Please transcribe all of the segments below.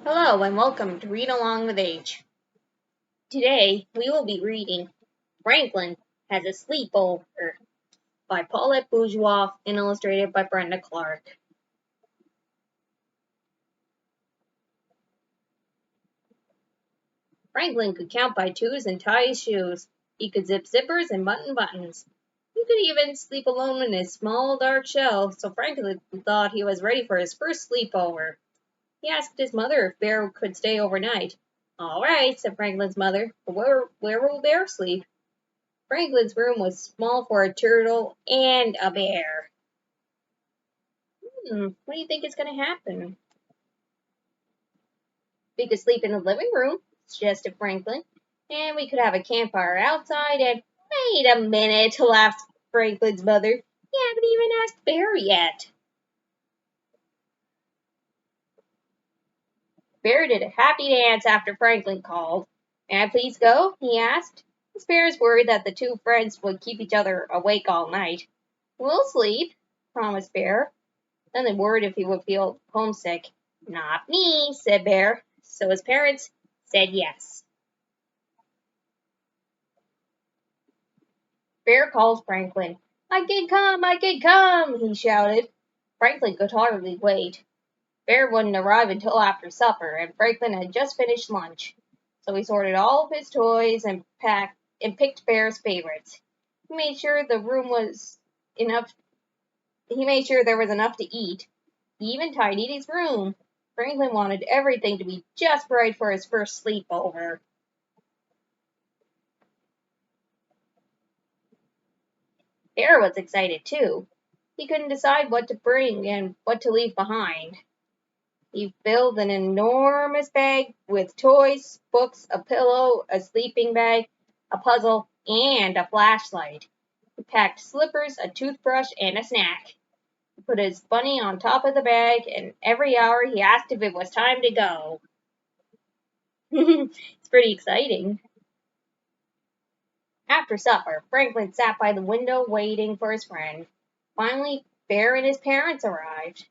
Hello and welcome to Read Along with Age. Today we will be reading Franklin Has a Sleepover by Paulette Bourgeois and illustrated by Brenda Clark. Franklin could count by twos and tie his shoes. He could zip zippers and button buttons. He could even sleep alone in his small dark shell, so Franklin thought he was ready for his first sleepover. He asked his mother if Bear could stay overnight. All right, said Franklin's mother, but where will Bear sleep? Franklin's room was small for a turtle and a bear. What do you think is going to happen? We could sleep in the living room, suggested Franklin, and we could have a campfire outside and... Wait a minute, laughed Franklin's mother. You haven't even asked Bear yet. Bear did a happy dance after Franklin called. May I please go? He asked. His parents worried that the two friends would keep each other awake all night. We'll sleep, promised Bear. Then they worried if he would feel homesick. Not me, said Bear. So his parents said yes. Bear called Franklin. I can come, he shouted. Franklin could hardly wait. Bear wouldn't arrive until after supper, and Franklin had just finished lunch. So he sorted all of his toys and picked Bear's favorites. He made sure there was enough to eat. He even tidied his room. Franklin wanted everything to be just right for his first sleepover. Bear was excited too. He couldn't decide what to bring and what to leave behind. He filled an enormous bag with toys, books, a pillow, a sleeping bag, a puzzle, and a flashlight. He packed slippers, a toothbrush, and a snack. He put his bunny on top of the bag, and every hour he asked if it was time to go. It's pretty exciting. After supper, Franklin sat by the window waiting for his friend. Finally, Bear and his parents arrived.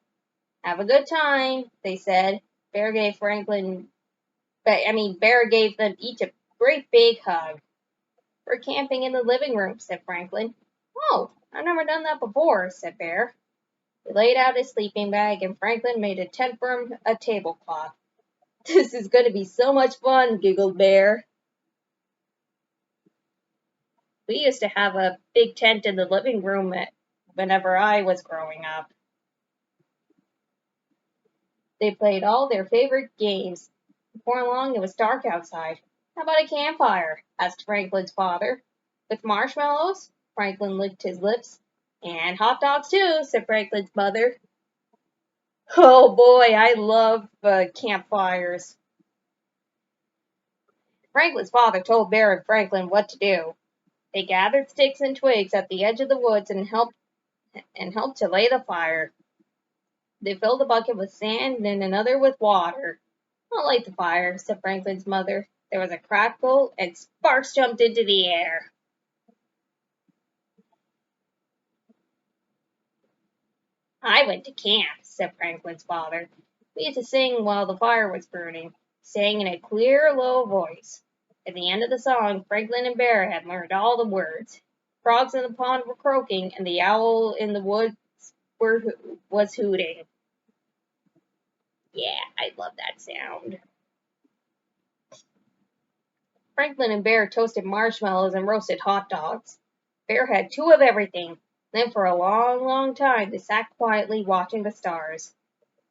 Have a good time, they said. Bear gave Bear gave them each a great big hug. We're camping in the living room, said Franklin. Oh, I've never done that before, said Bear. He laid out his sleeping bag and Franklin made a tent from a tablecloth. This is going to be so much fun, giggled Bear. We used to have a big tent in the living room whenever I was growing up. They played all their favorite games. Before long, it was dark outside. How about a campfire? Asked Franklin's father. With marshmallows? Franklin licked his lips. And hot dogs too, said Franklin's mother. Oh boy, I love campfires. Franklin's father told Bear and Franklin what to do. They gathered sticks and twigs at the edge of the woods and helped to lay the fire. They filled a bucket with sand and another with water. I'll light the fire, said Franklin's mother. There was a crackle and sparks jumped into the air. I went to camp, said Franklin's father. We had to sing while the fire was burning, sang in a clear, low voice. At the end of the song, Franklin and Bear had learned all the words. Frogs in the pond were croaking, and the owl in the woods was hooting. Yeah, I love that sound. Franklin and Bear toasted marshmallows and roasted hot dogs. Bear had two of everything. Then for a long, long time they sat quietly watching the stars.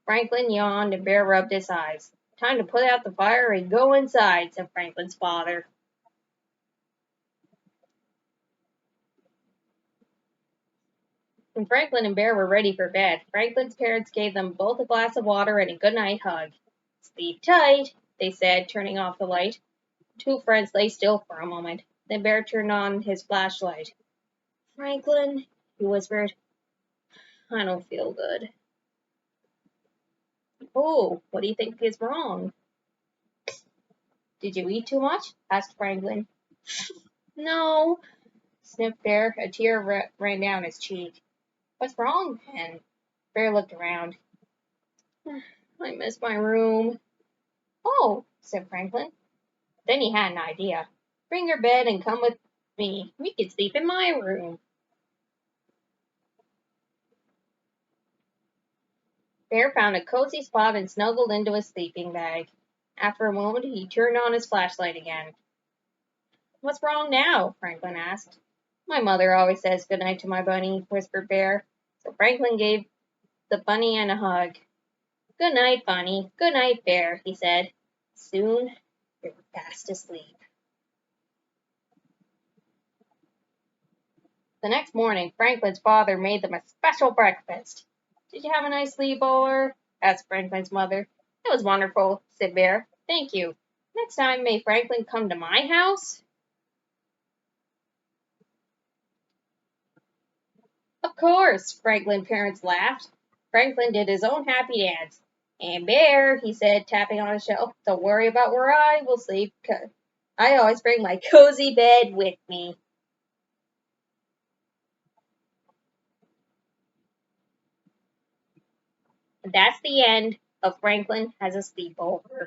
Franklin yawned and Bear rubbed his eyes. Time to put out the fire and go inside, said Franklin's father. When Franklin and Bear were ready for bed, Franklin's parents gave them both a glass of water and a goodnight hug. Sleep tight, they said, turning off the light. The two friends lay still for a moment. Then Bear turned on his flashlight. Franklin, he whispered, I don't feel good. Oh, what do you think is wrong? Did you eat too much? Asked Franklin. No, sniffed Bear. A tear ran down his cheek. What's wrong, then? Bear looked around. I miss my room. Oh, said Franklin. Then he had an idea. Bring your bed and come with me. We could sleep in my room. Bear found a cozy spot and snuggled into his sleeping bag. After a moment, he turned on his flashlight again. What's wrong now? Franklin asked. My mother always says good night to my bunny, whispered Bear. So Franklin gave the bunny a hug. Good night, bunny. Good night, Bear, he said. Soon they were fast asleep. The next morning, Franklin's father made them a special breakfast. Did you have a nice sleepover? Asked Franklin's mother. It was wonderful, said Bear. Thank you. Next time, may Franklin come to my house? Of course, Franklin's parents laughed. Franklin did his own happy dance. And Bear, he said, tapping on a shelf, don't worry about where I will sleep, 'cause I always bring my cozy bed with me. And that's the end of Franklin Has a Sleepover.